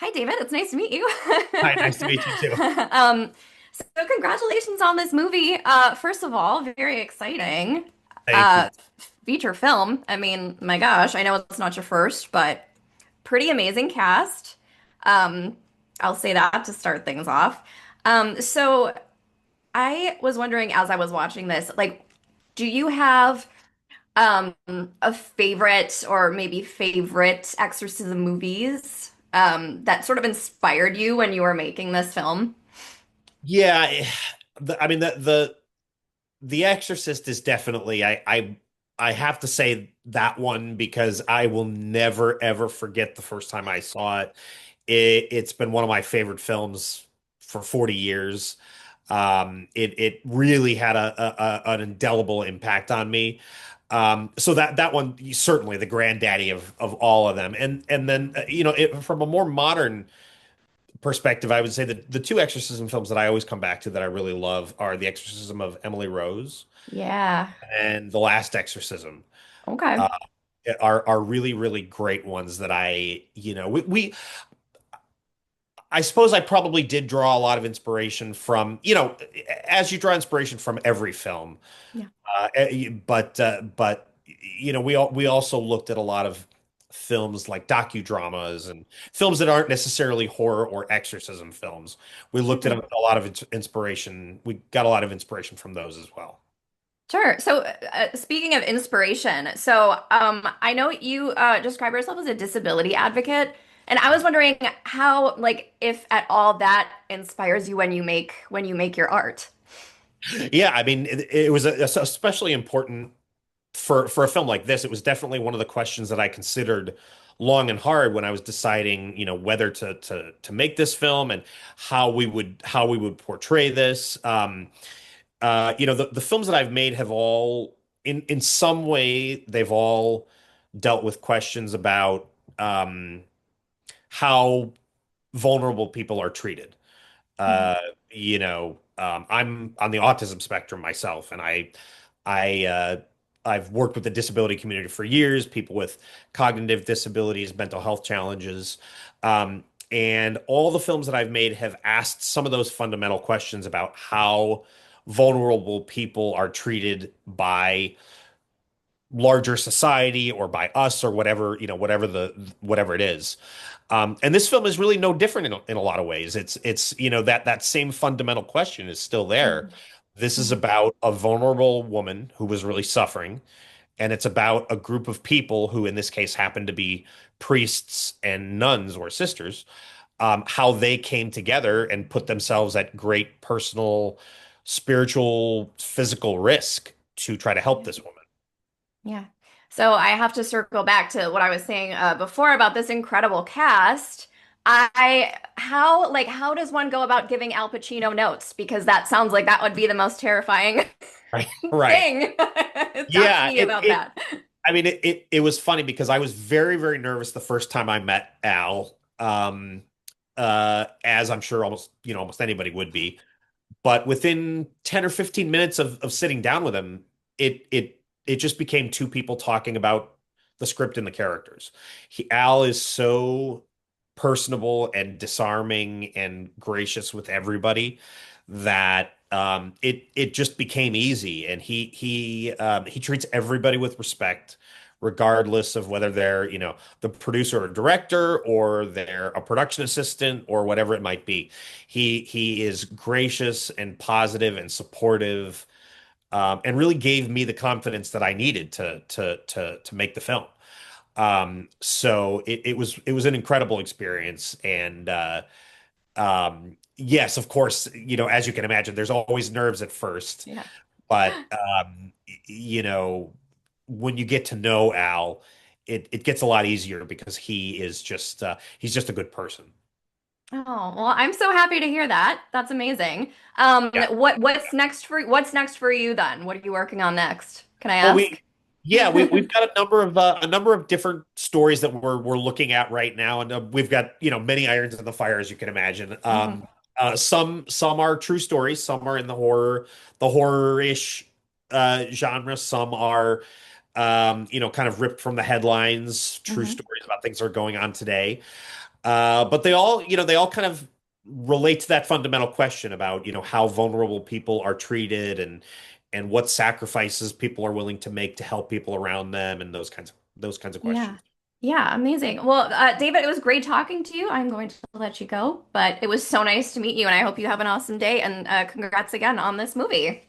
Hi, David. It's nice to meet you. Hi, nice to meet you too. Um, so congratulations on this movie. First of all, very exciting. Thank you. Uh, Feature film. I mean, my gosh, I know it's not your first, but pretty amazing cast. Um, I'll say that to start things off. So I was wondering as I was watching this, like, do you have um, a favorite or maybe favorite exorcism movies that sort of inspired you when you were making this film? Yeah, I mean the Exorcist is definitely I have to say that one because I will never ever forget the first time I saw it. It's been one of my favorite films for 40 years. It really had an indelible impact on me. So that one certainly the granddaddy of all of them. And then from a more modern perspective, I would say that the two exorcism films that I always come back to that I really love are The Exorcism of Emily Rose Yeah. and The Last Exorcism. Okay. Uh, are really really great ones that we I suppose I probably did draw a lot of inspiration from, as you draw inspiration from every film. Yeah. But we also looked at a lot of films like docudramas and films that aren't necessarily horror or exorcism films. We looked at Sure. a lot of inspiration. We got a lot of inspiration from those as well. Sure. So, speaking of inspiration, I know you describe yourself as a disability advocate, and I was wondering how, like, if at all that inspires you when you make your art. Yeah, I mean, it was especially important for a film like this. It was definitely one of the questions that I considered long and hard when I was deciding, whether to make this film and how we would portray this. The films that I've made have all, in some way, they've all dealt with questions about how vulnerable people are treated. Mhm. Uh, I'm on the autism spectrum myself, and I I've worked with the disability community for years, people with cognitive disabilities, mental health challenges. And all the films that I've made have asked some of those fundamental questions about how vulnerable people are treated by larger society or by us or whatever, whatever it is. And this film is really no different in a lot of ways. It's that same fundamental question is still there. Mhm. This is Mhm. about a vulnerable woman who was really suffering, and it's about a group of people who, in this case, happen to be priests and nuns or sisters, how they came together and put themselves at great personal, spiritual, physical risk to try to help Yeah. this woman. Yeah. So I have to circle back to what I was saying before about this incredible cast. How does one go about giving Al Pacino notes? Because that sounds like that would be the most terrifying Right. Right. thing. Talk to Yeah, me about that. I mean, it was funny because I was very, very nervous the first time I met Al, as I'm sure almost anybody would be. But within 10 or 15 minutes of sitting down with him, it just became two people talking about the script and the characters. Al is so personable and disarming and gracious with everybody that it just became easy. And he treats everybody with respect, regardless of whether they're, the producer or director or they're a production assistant or whatever it might be. He is gracious and positive and supportive, and really gave me the confidence that I needed to make the film. So it was an incredible experience, and yes, of course, as you can imagine, there's always nerves at first, Yeah. but you know, when you get to know Al, it gets a lot easier because he's just a good person. Oh, well, I'm so happy to hear that. That's amazing. Yeah. What's next for you then? What are you working on next? Can I Well, ask? yeah, we've got a number of different stories that we're looking at right now, and we've got many irons in the fire, as you can imagine. Mhm. Some are true stories, some are in the horror-ish genre, some are kind of ripped from the headlines, true Mhm. stories about things that are going on today. But they all kind of relate to that fundamental question about, how vulnerable people are treated and what sacrifices people are willing to make to help people around them and those kinds of Yeah. questions. Yeah, amazing. Well, David, it was great talking to you. I'm going to let you go, but it was so nice to meet you, and I hope you have an awesome day. And congrats again on this movie.